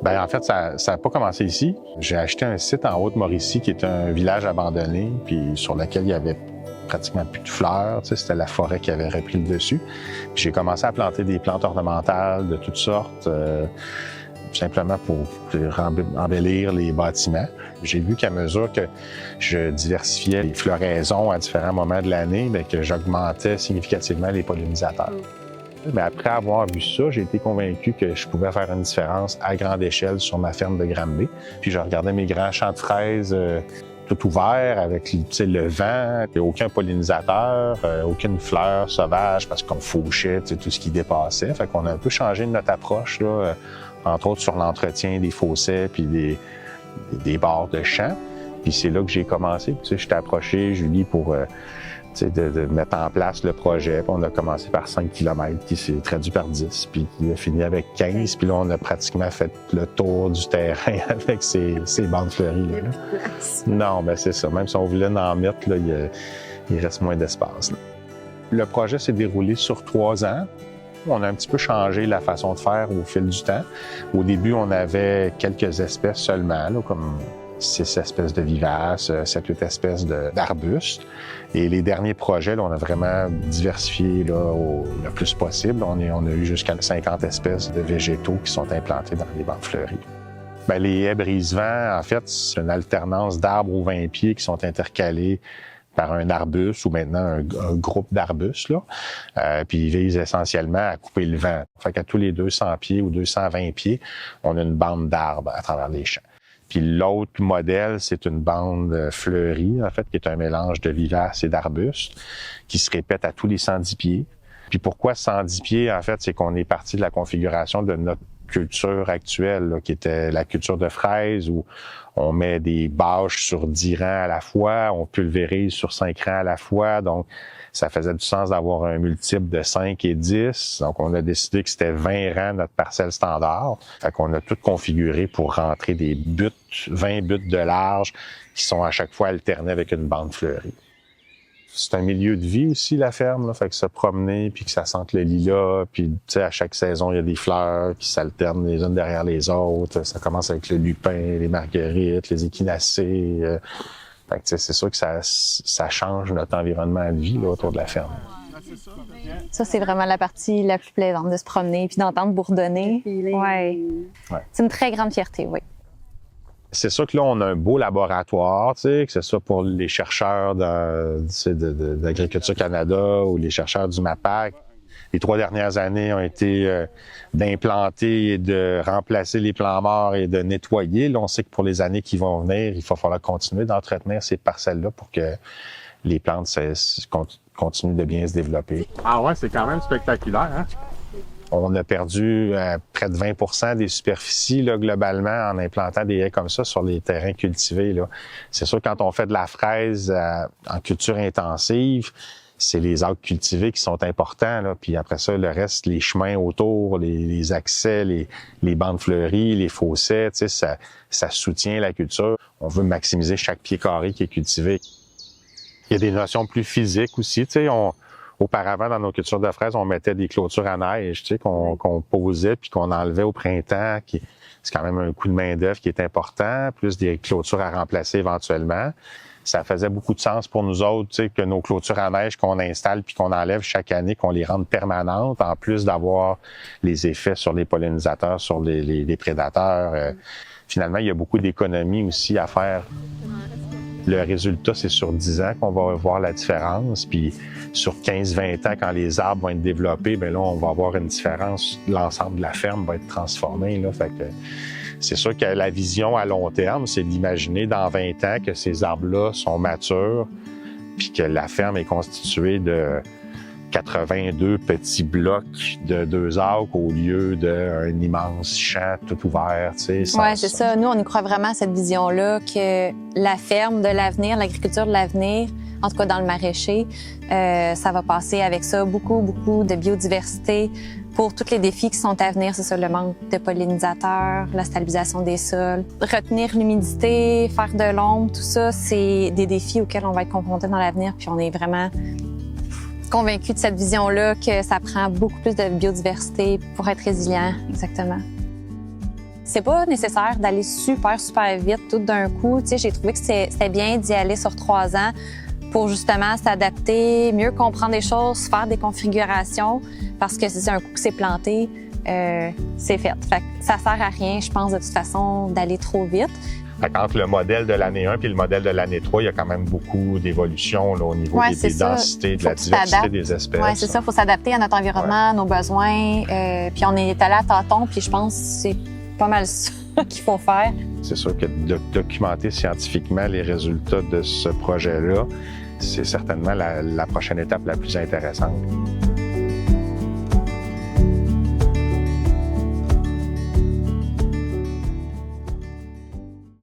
Bien, en fait, ça n'a pas commencé ici. J'ai acheté un site en Haute-Mauricie qui est un village abandonné, puis sur lequel il y avait pratiquement plus de fleurs. Tu sais, c'était la forêt qui avait repris le dessus. Puis j'ai commencé à planter des plantes ornementales de toutes sortes, simplement pour embellir les bâtiments. J'ai vu qu'à mesure que je diversifiais les floraisons à différents moments de l'année, bien, que j'augmentais significativement les pollinisateurs. Mais après avoir vu ça, j'ai été convaincu que je pouvais faire une différence à grande échelle sur ma ferme de Granby. Puis je regardais mes grands champs de fraises tout ouverts avec le vent, aucun pollinisateur, aucune fleur sauvage parce qu'on fauchait tout ce qui dépassait. Fait qu'on a un peu changé notre approche, là, entre autres sur l'entretien des fossés puis des bords de champs. Puis c'est là que j'ai commencé. Je t'ai approché, Julie, pour de mettre en place le projet. Puis on a commencé par 5 km qui s'est traduit par 10, puis qui a fini avec 15. Puis là, on a pratiquement fait le tour du terrain avec ces bandes fleuries. Là. Non, ben c'est ça. Même si on voulait en mettre, là, il reste moins d'espace. Là. Le projet s'est déroulé sur 3 ans. On a un petit peu changé la façon de faire au fil du temps. Au début, on avait quelques espèces seulement, là, comme 6 espèces de vivaces, 7-8 espèces d'arbustes. Et les derniers projets, là, on a vraiment diversifié là, le plus possible. On a eu jusqu'à 50 espèces de végétaux qui sont implantés dans les bandes fleuries. Bien, les haies brise-vent, en fait, c'est une alternance d'arbres aux 20 pieds qui sont intercalés par un arbuste ou maintenant un groupe d'arbustes. Puis ils visent essentiellement à couper le vent. Fait qu'à tous les 200 pieds ou 220 pieds, on a une bande d'arbres à travers les champs. Puis l'autre modèle, c'est une bande fleurie, en fait, qui est un mélange de vivaces et d'arbustes, qui se répète à tous les 110 pieds. Puis pourquoi 110 pieds, en fait, c'est qu'on est parti de la configuration de notre culture actuelle, là, qui était la culture de fraises, où on met des bâches sur 10 rangs à la fois, on pulvérise sur 5 rangs à la fois, donc ça faisait du sens d'avoir un multiple de 5 et 10. Donc, on a décidé que c'était 20 rangs notre parcelle standard. Fait qu'on a tout configuré pour rentrer des buttes, 20 buttes de large, qui sont à chaque fois alternés avec une bande fleurie. C'est un milieu de vie aussi, la ferme, là. Fait que se promener, puis que ça sente le lilas, puis tu sais, à chaque saison, il y a des fleurs qui s'alternent les unes derrière les autres. Ça commence avec le lupin, les marguerites, les échinacées. Fait que c'est sûr que ça change notre environnement de vie là, autour de la ferme. Ça, c'est vraiment la partie la plus plaisante, de se promener puis d'entendre bourdonner. Ouais. C'est une très grande fierté, oui. C'est sûr que là, on a un beau laboratoire, tu sais, que ce soit pour les chercheurs d'Agriculture Canada ou les chercheurs du MAPAC. Les 3 dernières années ont été d'implanter et de remplacer les plants morts et de nettoyer. Là, on sait que pour les années qui vont venir, il va falloir continuer d'entretenir ces parcelles-là pour que les plantes continuent de bien se développer. Ah ouais, c'est quand même spectaculaire, hein? On a perdu près de 20% des superficies là, globalement en implantant des haies comme ça sur les terrains cultivés. Là. C'est sûr, quand on fait de la fraise en culture intensive, c'est les arbres cultivés qui sont importants. Là. Puis après ça, le reste, les chemins autour, les accès, les bandes fleuries, les fossés, tu sais, ça soutient la culture. On veut maximiser chaque pied carré qui est cultivé. Il y a des notions plus physiques aussi. Tu sais, auparavant, dans nos cultures de fraises, on mettait des clôtures à neige, tu sais, qu'on posait puis qu'on enlevait au printemps. C'est quand même un coût de main-d'œuvre qui est important, plus des clôtures à remplacer éventuellement. Ça faisait beaucoup de sens pour nous autres, tu sais, que nos clôtures à neige qu'on installe puis qu'on enlève chaque année, qu'on les rende permanentes, en plus d'avoir les effets sur les pollinisateurs, sur les prédateurs. Finalement, il y a beaucoup d'économies aussi à faire. Le résultat, c'est sur 10 ans qu'on va voir la différence. Puis sur 15-20 ans, quand les arbres vont être développés, bien là, on va avoir une différence. L'ensemble de la ferme va être transformé. Là. Fait que c'est sûr que la vision à long terme, c'est d'imaginer dans 20 ans que ces arbres-là sont matures puis que la ferme est constituée de 82 petits blocs de 2 acres au lieu d'un immense champ tout ouvert. Tu sais, oui, c'est ça. Nous, on y croit vraiment à cette vision-là que la ferme de l'avenir, l'agriculture de l'avenir, en tout cas dans le maraîcher, ça va passer avec ça beaucoup de biodiversité pour tous les défis qui sont à venir. C'est ça, le manque de pollinisateurs, la stabilisation des sols, retenir l'humidité, faire de l'ombre, tout ça, c'est des défis auxquels on va être confrontés dans l'avenir. Puis on est vraiment convaincus de cette vision-là, que ça prend beaucoup plus de biodiversité pour être résilient, exactement. c'est pas nécessaire d'aller super, super vite tout d'un coup. Tu sais, j'ai trouvé que c'était bien d'y aller sur 3 ans pour justement s'adapter, mieux comprendre les choses, faire des configurations, parce que si c'est un coup que c'est planté, c'est fait. Fait que ça sert à rien, je pense, de toute façon, d'aller trop vite. Entre le modèle de l'année 1 et le modèle de l'année 3, il y a quand même beaucoup d'évolution au niveau des densités, de la diversité des espèces. Oui, c'est ça. Il faut s'adapter à notre environnement, nos besoins. Puis on est allé à tâtons, puis je pense que c'est pas mal ça qu'il faut faire. C'est sûr que de documenter scientifiquement les résultats de ce projet-là, c'est certainement la prochaine étape la plus intéressante.